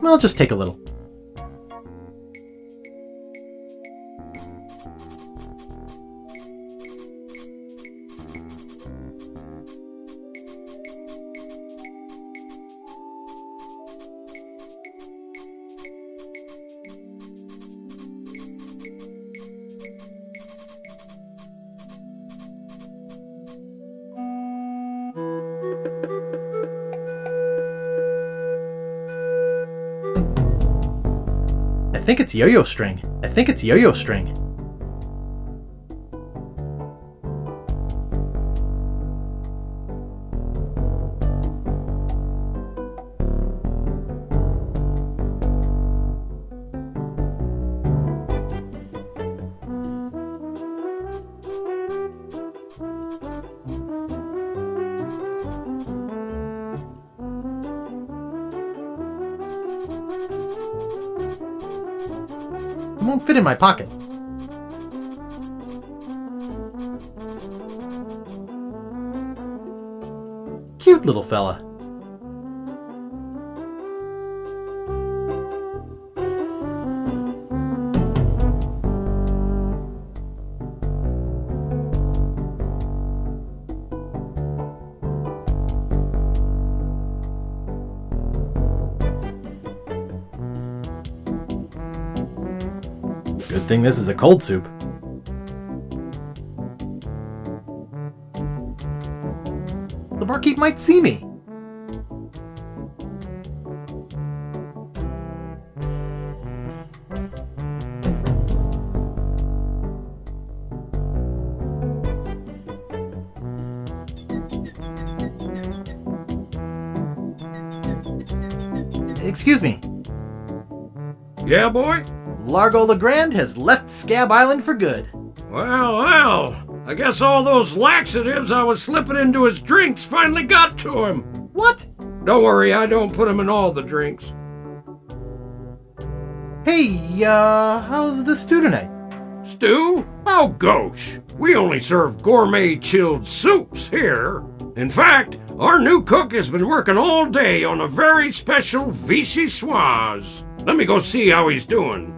I'll just take a little. I think it's yo-yo string. I think it's yo-yo string. It won't fit in my pocket. Cute little fella. Good thing this is a cold soup. The barkeep might see me. Excuse me. Yeah, boy? Largo Legrand has left Scab Island for good. Well, I guess all those laxatives I was slipping into his drinks finally got to him. What? Don't worry, I don't put him in all the drinks. Hey, how's the stew tonight? Stew? Oh, gosh. We only serve gourmet chilled soups here. In fact, our new cook has been working all day on a very special vichyssoise. Let me go see how he's doing.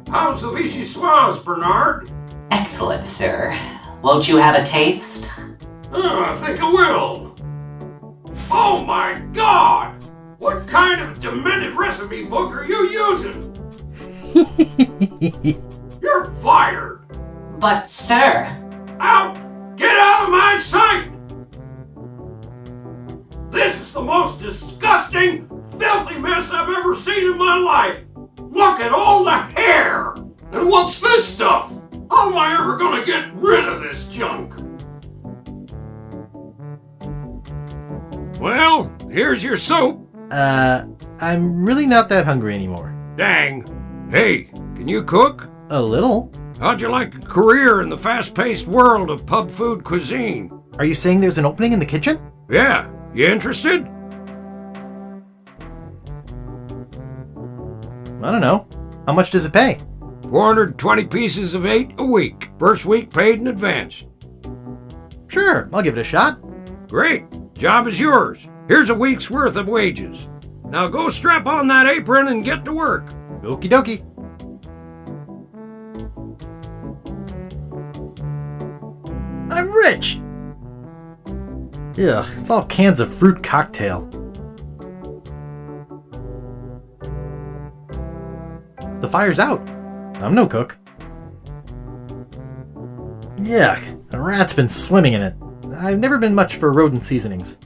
How's the vichyssoise, Bernard? Excellent, sir. Won't you have a taste? I think I will. Oh my God! What kind of demented recipe book are you using? You're fired! But, sir... Out! Get out of my sight! This is the most disgusting, filthy mess I've ever seen in my life! Look at all the hair! And what's this stuff? How am I ever gonna get rid of this junk? Well, here's your soup. I'm really not that hungry anymore. Dang. Hey, can you cook? A little. How'd you like a career in the fast-paced world of pub food cuisine? Are you saying there's an opening in the kitchen? Yeah. You interested? I don't know. How much does it pay? 420 pieces of 8 a week. First week paid in advance. Sure, I'll give it a shot. Great. Job is yours. Here's a week's worth of wages. Now go strap on that apron and get to work. Okie dokie. I'm rich! Ugh, it's all cans of fruit cocktail. The fire's out. I'm no cook. Yuck, a rat's been swimming in it. I've never been much for rodent seasonings.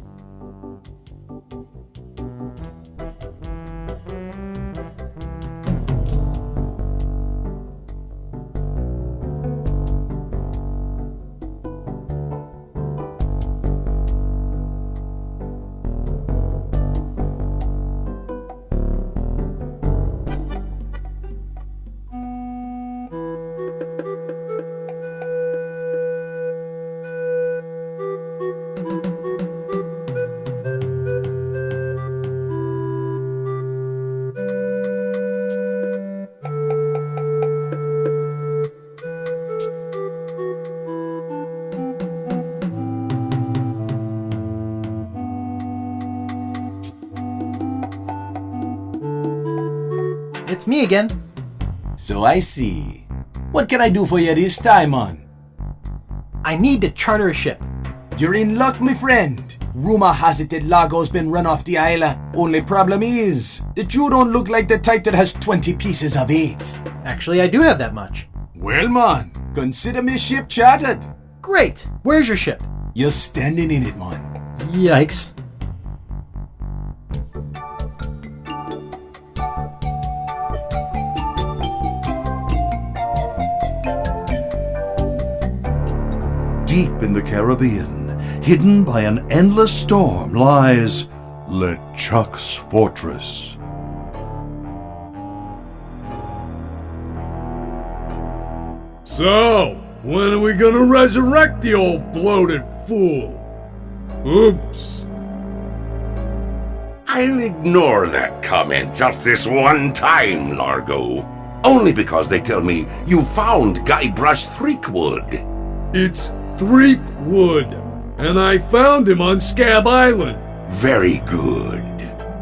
It's me again. So I see. What can I do for you this time, man? I need to charter a ship. You're in luck, my friend. Rumor has it that Largo's been run off the island. Only problem is that you don't look like the type that has 20 pieces of 8. Actually, I do have that much. Well, man, consider me ship chartered. Great. Where's your ship? You're standing in it, man. Yikes. Deep in the Caribbean, hidden by an endless storm, lies LeChuck's fortress. So, when are we gonna resurrect the old bloated fool? Oops. I'll ignore that comment just this one time, Largo. Only because they tell me you found Guybrush Threepwood. It's Threepwood, and I found him on Scab Island. Very good.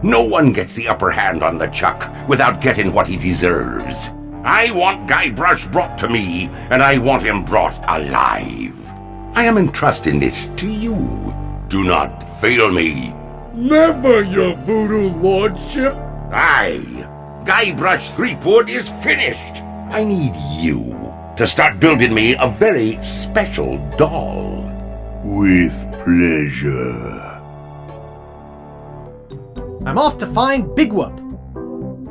No one gets the upper hand on LeChuck without getting what he deserves. I want Guybrush brought to me, and I want him brought alive. I am entrusting this to you. Do not fail me. Never, your voodoo lordship. Aye. Guybrush Threepwood is finished. I need you to start building me a very special doll. With pleasure. I'm off to find Big Whoop.